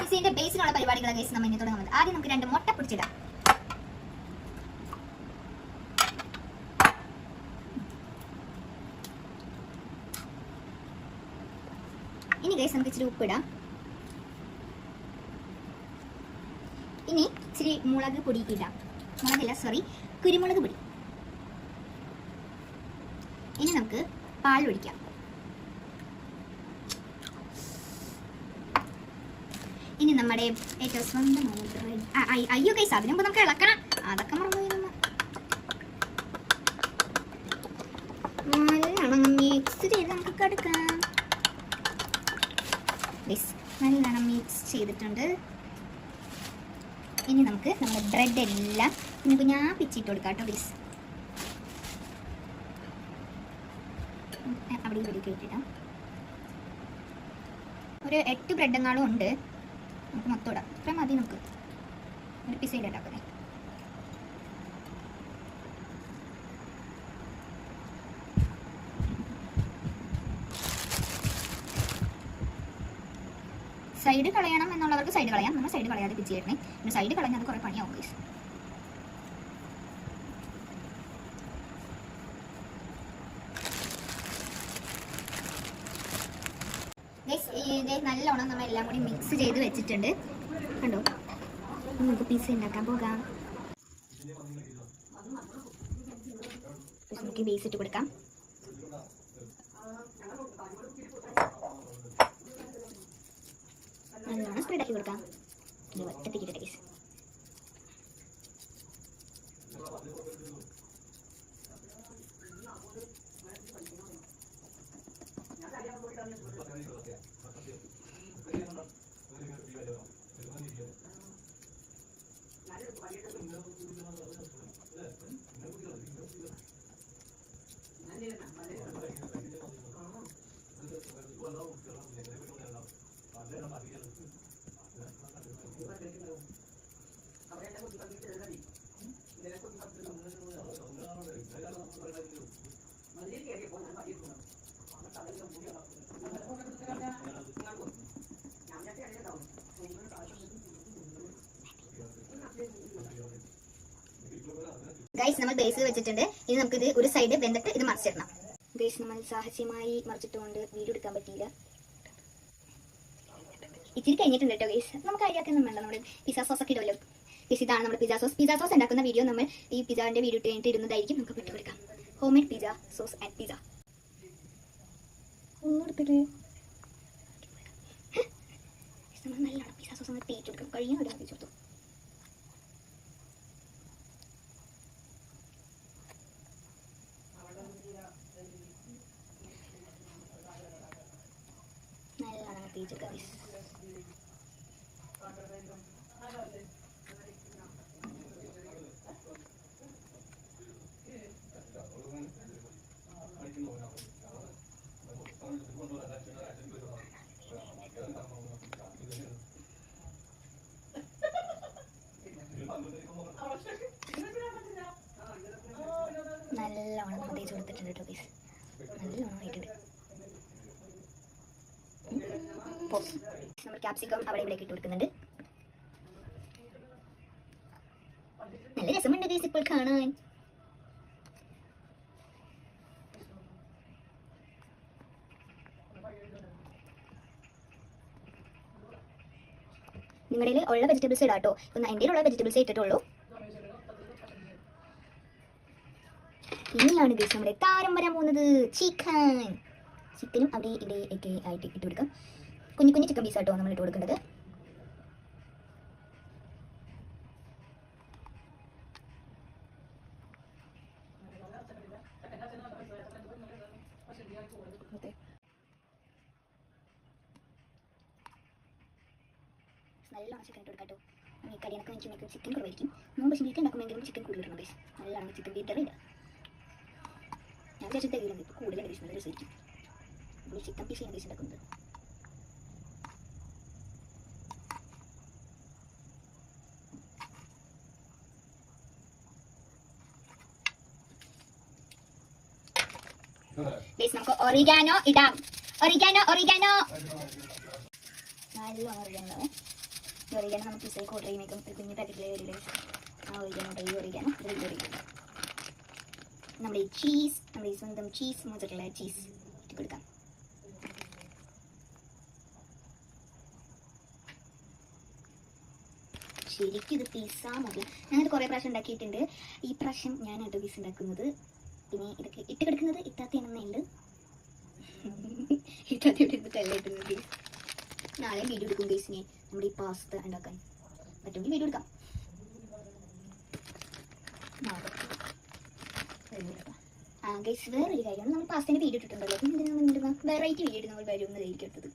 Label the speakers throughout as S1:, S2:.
S1: മിക്സിന്റെ ബേസിനുള്ള പരിപാടികളെ ഗൈസ് നമ്മൾ ഇനി തുടങ്ങുന്നത്. ആദ്യം നമുക്ക് 2 മുട്ട പൊടിച്ചിടാം. ഇനി ഗൈസ് നമുക്ക് ഇച്ചിരി ഉപ്പിടാം. ഇനി ഇച്ചിരി മുളക് പൊടി ഇടാം. മുളകല്ല, സോറി, കുരുമുളക് പൊടി. ഇനി നമുക്ക് പാൽ ഒഴിക്കാം. ഇനി നമ്മുടെ ഏറ്റവും സ്വന്തമായി അയ്യോ ഗൈസ് അതിന് മുമ്പ് നമുക്ക് ഇളക്കണം. അതൊക്കെ നല്ലോണം മിക്സ് ചെയ്ത് നമുക്ക് കടുക്കാം. നല്ലോണം മിക്സ് ചെയ്തിട്ടുണ്ട്. ഇനി നമുക്ക് നമ്മുടെ ബ്രെഡ് എല്ലാം കുഞ്ഞു ഞാൻ പിച്ചിട്ട് കൊടുക്കാം കേട്ടോ ഗൈസ്. അവിടെ ഇവിടെ കേട്ടിടാം. ഒരു 8 ബ്രെഡെങ്ങാളും ഉണ്ട്. നമുക്ക് മൊത്തം ഇടാം. ഇത്ര മതി. നമുക്ക് ഒരു പിസയിൽ ഉണ്ടാക്കുന്നത്. സൈഡ് കളയണം എന്നുള്ളവർക്ക് സൈഡ് കളയാം. നമ്മൾ സൈഡ് കളയാതെ പിച്ച് ചെയ്യണേ. പിന്നെ സൈഡ് കളഞ്ഞാൽ അത് കുറേ പണിയാവും ഗൈസ്. നല്ലോണം നമ്മൾ എല്ലാം കൂടി മിക്സ് ചെയ്ത് വെച്ചിട്ടുണ്ട്. കണ്ടോ, നമുക്ക് പിസ്സ ഉണ്ടാക്കാൻ പോകാം. നമുക്ക് ബേസ് ഇട്ട് കൊടുക്കാം. നല്ലോണം സ്പ്രെഡ് ആക്കി കൊടുക്കാം. ഒറ്റത്തിക്കിട്ട് ഗൈസ്. ഗൈസ് നമ്മൾ ബേസ് വെച്ചിട്ടുണ്ട്. ഇനി നമുക്കിത് ഒരു സൈഡ് വെന്തിട്ട് ഇത് മറിച്ചിടണം. ഗൈസ് നമ്മൾ സാഹസ്യമായി മറിച്ചിട്ടുകൊണ്ട് വീഡിയോ എടുക്കാൻ പറ്റിയില്ല. ഇച്ചിരി കഴിഞ്ഞിട്ടുണ്ട് കേട്ടോ ഗൈസ്. നമുക്ക് അരിയാക്കൊന്നും വേണ്ട. നമ്മൾ പിസ്സ സോസ് ഒക്കെ ഇടുമല്ലോ. ഇതാണ് നമ്മുടെ പിസ്സ സോസ്. പിസ്സ സോസ് ഉണ്ടാക്കുന്ന വീഡിയോ നമ്മൾ ഈ പിസ്സാന്റെ വീഡിയോ കഴിഞ്ഞിട്ട് ഇടുന്നതായിരിക്കും. നമുക്ക് വിട്ടുകൊടുക്കാം. Home made pizza sauce and pizza. നമ്മൾ നല്ലോണം പിസ്സ സോസ് നമ്മൾ തേച്ച് കൊടുക്കണം. കഴിഞ്ഞ ഒരു തേച്ച് കൊടുത്തു. നല്ലോണം തേച്ച് കൊടുക്കാം. നല്ലോണം തേച്ച് കൊടുത്തിട്ടുണ്ട് കേട്ടോ ഗൈസ്. നല്ലോണം ആയിട്ടുണ്ട്. നമ്മൾ ക്യാപ്സിക്കം അവിടെ ഇവിടേക്ക് ഇട്ട് കൊടുക്കുന്നുണ്ട്. നല്ല രസമുണ്ട് ഗൈസ് ഇപ്പോൾ കാണാൻ. നിങ്ങളുടെ ഉള്ള വെജിറ്റബിൾസ് ഇടാട്ടോ. ഇപ്പം എൻ്റെ ഉള്ള വെജിറ്റബിൾസ് ഇട്ടിട്ടുള്ളൂ. ഇനിയാണ് ഗൈസ് നമ്മുടെ താരം വരാൻ പോകുന്നത്. ചിക്കനും അവിടെ ഇവിടെ ഒക്കെ ആയിട്ട് ഇട്ട് കൊടുക്കാം. കുഞ്ഞു കുഞ്ഞു ചിക്കൻ പീസാട്ടോ നമ്മൾ ഇട്ട് കൊടുക്കേണ്ടത്. നല്ലോണം ചിക്കൻ ഇട്ട് കൊടുക്കാട്ടോ. ഈ കറിയൊക്കെ വെച്ചിട്ടുണ്ടെങ്കിൽ ചിക്കൻ കുറവായിരിക്കും. നമ്മൾ പക്ഷേ ബീറ്റ് ഉണ്ടാക്കുമെങ്കിലും ചിക്കൻ കൂടുതൽ ഇടണം ഗൈസ്. നല്ലോണം ചിക്കൻ ബീറ്ററില്ല. ഞാൻ വിചാരിച്ചിട്ട് കഴിയുന്നത് ഇപ്പോൾ കൂടുതൽ ഗൈസ്. നല്ല രസമായിരിക്കും. നമ്മൾ ചിക്കൻ പീസ് ഞാൻ ഗൈസ് ഉണ്ടാക്കുന്നത്. ഗൈസ് നമുക്ക് ഒറിഗാനോ ഇടാം. ഒറിഗാനോ നല്ലോണം ഒറിഗാനോ. ഈ ഒറിഗാനോ നമ്മൾ പിസയ്ക്ക് ഓർഡർ ചെയ്യുമ്പോഴേക്കും ഒരു കുഞ്ഞു പാക്കറ്റിലേ വരില്ലേ. ആ ഒറിഗാനോ ഈ ഒറിഗാനോ ഇത് ഒറിഗാനോ നമ്മുടെ ചീസ്, നമ്മുടെ സ്വന്തം ചീസ് മോസറല്ല ചീസ് ഇട്ട് കൊടുക്കാം. ശരിക്കും ഇത് പിസ്സ മതി. ഞാനത് കുറേ പ്രാവശ്യം ഉണ്ടാക്കിയിട്ടുണ്ട്. ഈ പ്രാവശ്യം ഞാനായിട്ട് പിസ്സ ഉണ്ടാക്കുന്നത്. പിന്നെ ഇതൊക്കെ ഇട്ട് കിടക്കുന്നത് ഇത്താത്തയാണെന്നേ ഉണ്ട്. ഇത്താത്ത ഇവിടെ ഇരുന്നിട്ടല്ല ഇട്ടുന്നത്. നാളെ വീഡിയോ എടുക്കും ഗൈസിനെ നമ്മുടെ ഈ പാസ്ത ഉണ്ടാക്കാൻ പറ്റുമെങ്കിൽ വീഡിയോ എടുക്കാം. ഗൈസ് വേറൊരു കാര്യമാണ്, നമ്മൾ പാസ്തേൻ്റെ വീഡിയോ ഇട്ടിട്ടുണ്ടല്ലോ. എന്തിനാ വെറൈറ്റി വീഡിയോ നമ്മൾ വരുമെന്ന് കഴിക്കട്ടത്.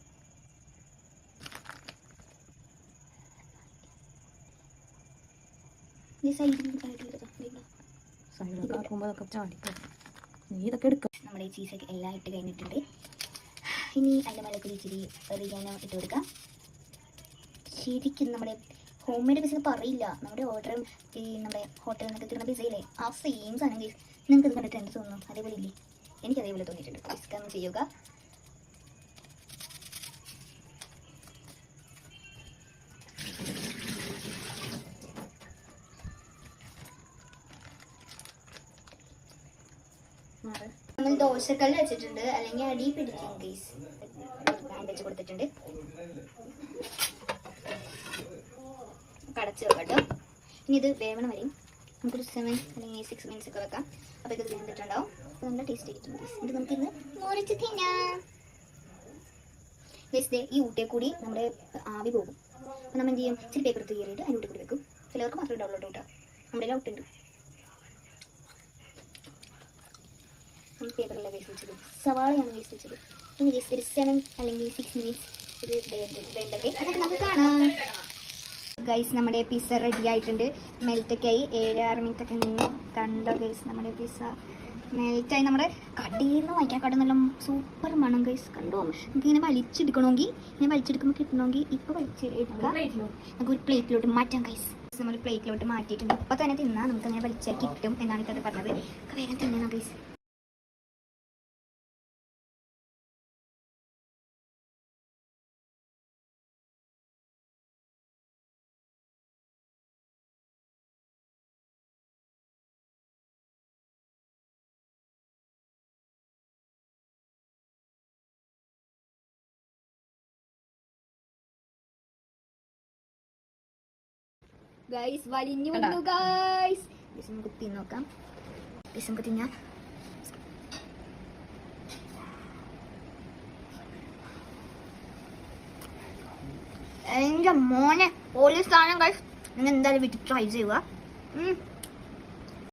S1: നമ്മുടെ ചീസൊക്കെ എല്ലാം ഇട്ട് കഴിഞ്ഞിട്ടുണ്ട്. ഇനി അതിൻ്റെ മേലേക്ക് ഇച്ചിരി ഒറിഗാനോ ഇട്ട് കൊടുക്കാം. ശരിക്കും നമ്മുടെ ഹോം മെയ്ഡ് പിസ്സ പറയില്ല. നമ്മുടെ ഓർഡറും ഈ നമ്മുടെ ഹോട്ടലിൽ നിന്നൊക്കെ കിട്ടുന്ന പിസ്സയില്ലേ ആ സെയിം സാധനം ഗൈസ്. നിങ്ങൾക്ക് ഇത് കണ്ടിട്ട് എന്ത് തോന്നുന്നു? അതേപോലെ ഇല്ലേ? എനിക്ക് അതേപോലെ തോന്നിയിട്ടുണ്ട്. ഡിസ്കൗണ്ട് ചെയ്യുക. നമ്മൾ ദോശക്കല്ല് വെച്ചിട്ടുണ്ട്, അല്ലെങ്കിൽ അടി പിടിക്കും ഗൈസ്. ബാൻഡേജ് കൊടുത്തിട്ടുണ്ട്. കടച്ച് വെക്കട്ടോ. ഇനി ഇത് വേവണം വരെയും നമുക്കൊരു 7 അല്ലെങ്കിൽ 6 മിനിറ്റ്സ് ഒക്കെ വെക്കാം. അപ്പോൾ ഇത് വെന്തിട്ടുണ്ടാവും. അപ്പോൾ നല്ല ടേസ്റ്റ് ആയിട്ടുണ്ട് ഗൈസ്. ഇത് നമുക്കിന്ന് മുറിച്ച് തിന്നാം ഗൈസ്. ഈ ഊട്ടിയെ കൂടി നമ്മുടെ ആവി പോകും. അപ്പോൾ നമ്മൾ എന്ത് ചെയ്യും? ഇച്ചിരി പേപ്പർ എടുത്ത് കയറിയിട്ട് അതിൻ്റെ കൂടി വെക്കും. ചിലവർക്ക് മാത്രമേ ഡൗൺലോഡ് കേട്ടോ. നമ്മുടെ എല്ലാം ഔട്ടുണ്ട്. പേപ്പറിലെ വേസ്റ്റ് വെച്ചത് സവാളയാണ് വേസ്റ്റ് വെച്ചത്. ഇനി ജസ്റ്റ് ഒരു 7 അല്ലെങ്കിൽ 6 മിനിറ്റ്സ് ഇത് വേണ്ടൊക്കെ അതൊക്കെ നമുക്ക് കാണാം ഗൈസ്. നമ്മുടെ പിസ്സ റെഡി ആയിട്ടുണ്ട്. മെൽറ്റൊക്കെ ആയി 7-6 മിനിറ്റ് ഒക്കെ നിന്ന് കണ്ടോ ഗൈസ്. നമ്മുടെ പിസ്സ മെൽറ്റായി. നമ്മുടെ കടയിൽ നിന്ന് വാങ്ങിക്കാൻ നല്ല സൂപ്പർ മണം ഗൈസ്. കണ്ടോ? നമുക്ക് ഇങ്ങനെ വലിച്ചെടുക്കണമെങ്കിൽ ഇങ്ങനെ വലിച്ചെടുക്കുമ്പോൾ കിട്ടണമെങ്കിൽ ഇപ്പോൾ വലിച്ചെടുക്കാം. നമുക്ക് ഒരു പ്ലേറ്റിലോട്ട് മാറ്റാം ഗൈസ്. നമ്മൾ പ്ലേറ്റിലോട്ട് മാറ്റിയിട്ടുണ്ട്. ഇപ്പോൾ തന്നെ തിന്നാൽ നമുക്ക് അങ്ങനെ വലിച്ചാൽ കിട്ടും എന്നാണ് ഇത്തത് പറഞ്ഞത്. വേഗം തിന്നണം ഗൈസ്. ഗൈസ് വലിഞ്ഞു വന്നു ഗൈസ്. നമുക്ക് തിന്നോക്കാം. നമുക്ക് തിന്നാം. എൻ്റെ മോനെ പോലീസ് സാധനം ഗൈസ്. നിങ്ങൾ എന്തായാലും വീട്ടിൽ ട്രൈ ചെയ്യുക.